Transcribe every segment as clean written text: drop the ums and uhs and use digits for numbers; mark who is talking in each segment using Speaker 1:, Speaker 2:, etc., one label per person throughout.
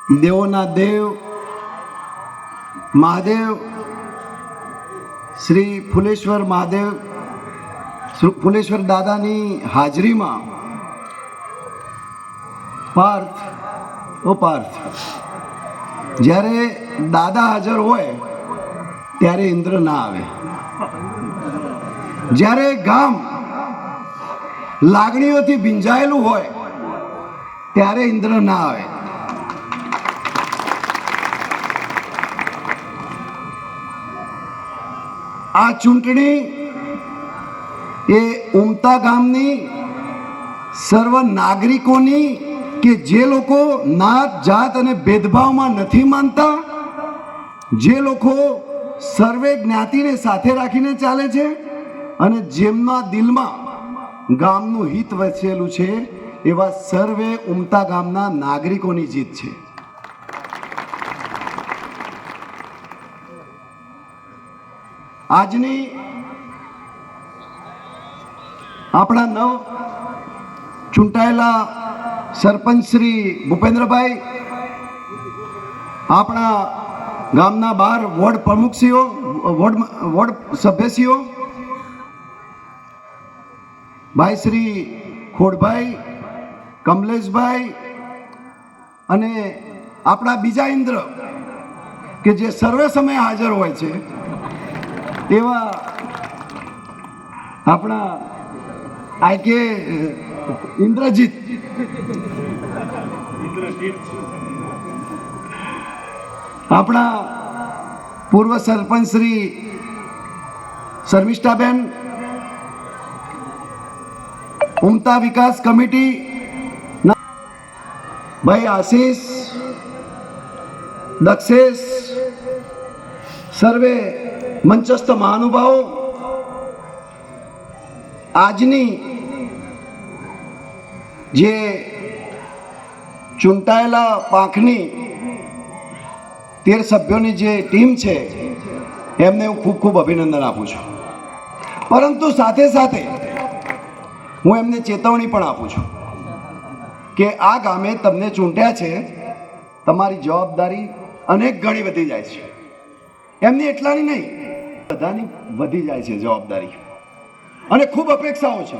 Speaker 1: દેવોના દેવ મહાદેવ શ્રી ફુલેશ્વર મહાદેવ ફુલેશ્વર દાદાની હાજરીમાં પાર્થ જ્યારે દાદા હાજર હોય ત્યારે ઇન્દ્ર ના આવે. જ્યારે ગામ લાગણીઓથી ભીંજાયેલું હોય ત્યારે ઇન્દ્ર ના આવે. આ ચૂંટણી એ ઉમતા ગામની સર્વ નાગરિકોની કે જે લોકો નાત જાત અને ભેદભાવમાં નથી માનતા, જે લોકો સર્વે જ્ઞાતિને સાથે રાખીને ચાલે છે અને જેમના દિલમાં ગામનું હિત વસેલું છે એવા સર્વે ઉમતા ગામના નાગરિકોની જીત છે. આજની આપણા નવ ચૂંટાયેલા સરપંચ શ્રી ભૂપેન્દ્રભાઈ, આપણા ગામના 12 વોર્ડ પ્રમુખશ્રીઓ, વોર્ડ સભ્યશ્રીઓ, ભાઈ શ્રી ખોડભાઈ, કમલેશભાઈ અને આપણા બીજા ઇન્દ્ર કે જે સર્વે સમયે હાજર હોય છે એવા આપણા આઈકે ઇન્દ્રજીત, આપણા પૂર્વ સરપંચ શ્રી શર્મિષ્ઠાબેન, ઉમતા વિકાસ કમિટી ભાઈ આશીષ, દક્ષેશ, સર્વે મંચસ્થ મહાનુભાવો, આજની જે ચૂંટાયેલા પાંખની 13 સભ્યોની જે ટીમ છે એમને હું ખૂબ ખૂબ અભિનંદન આપું છું. પરંતુ સાથે સાથે હું એમને ચેતવણી પણ આપું છું કે આ ગામે તમને ચૂંટ્યા છે, તમારી જવાબદારી અનેક ગણી વધી જાય છે. એમની એટલાની નહીં, બધાની વધી જાય છે જવાબદારી અને ખૂબ અપેક્ષાઓ છે,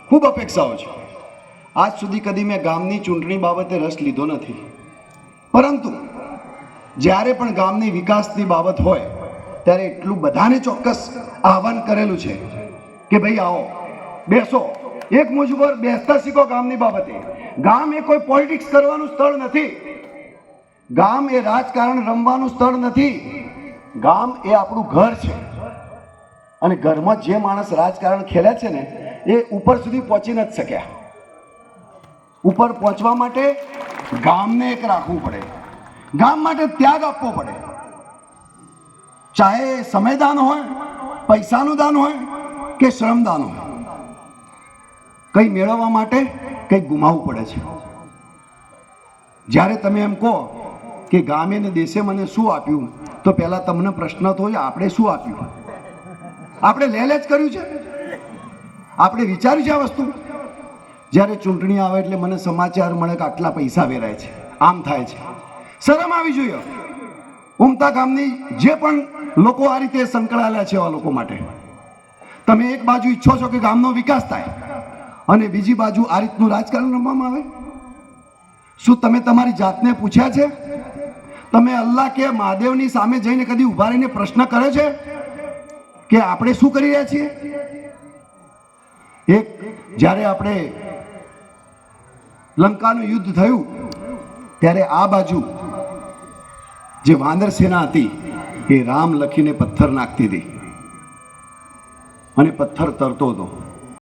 Speaker 1: ખૂબ અપેક્ષાઓ છે. આજ સુધી કદી મેં ગામની ચૂંટણી બાબતે રસ લીધો નથી, પરંતુ જ્યારે પણ ગામની વિકાસની બાબત હોય ત્યારે એટલું બધાને ચોક્કસ આહવાન કરેલું છે કે ભાઈ આવો, બેસો, એક મુજ પર બેસતા શીખો. ગામની બાબતે ગામ એ કોઈ પોલિટિક્સ કરવાનું સ્થળ નથી, ગામ એ રાજકારણ રમવાનું સ્થળ નથી, ગામ એ આપણું ઘર છે. અને ઘરમાં જે માણસ રાજકારણ ખેલ્યા છે ને એ ઉપર સુધી પહોંચી નથી શક્યા. ઉપર પહોંચવા માટે ગામને એક રાખવું પડે, ગામ માટે ત્યાગ આપવો પડે, ચાહે સમયદાન હોય, પૈસાનું દાન હોય કે શ્રમદાન હોય. કંઈ મેળવવા માટે કંઈ ગુમાવવું પડે છે. જ્યારે તમે એમ કહો કે ગામે ને દેશે મને શું આપ્યું, તો પહેલા તમને પ્રશ્ન તો હોય આપણે શું આપ્યું? આપણે લે જ કર્યું છે? આપણે વિચાર્યું છે આ વસ્તુ? જ્યારે ચૂંટણી આવે એટલે મને સમાચાર મળે કે આટલા પૈસા વેરાય છે, આમ થાય છે. શરમ આવી જોઈએ ઉમતા ગામની જે પણ લોકો આ રીતે સંકળાયેલા છે એવા લોકો માટે. તમે એક બાજુ ઈચ્છો છો કે ગામનો વિકાસ થાય અને બીજી બાજુ આ રીતનું રાજકારણ રમવામાં આવે. શું તમે તમારી જાતને પૂછ્યા છે? તમે અલ્લાહ કે મહાદેવની સામે જઈને કદી ઉભા રહીને પ્રશ્ન કર્યો છે કે આપણે શું કરી રહ્યા છીએ? એક જ્યારે આપણે લંકાનું યુદ્ધ થયું ત્યારે આ બાજુ જે વાનર સેના હતી એ રામ લખીને પથ્થર નાખતી હતી અને પથ્થર તરતો હતો.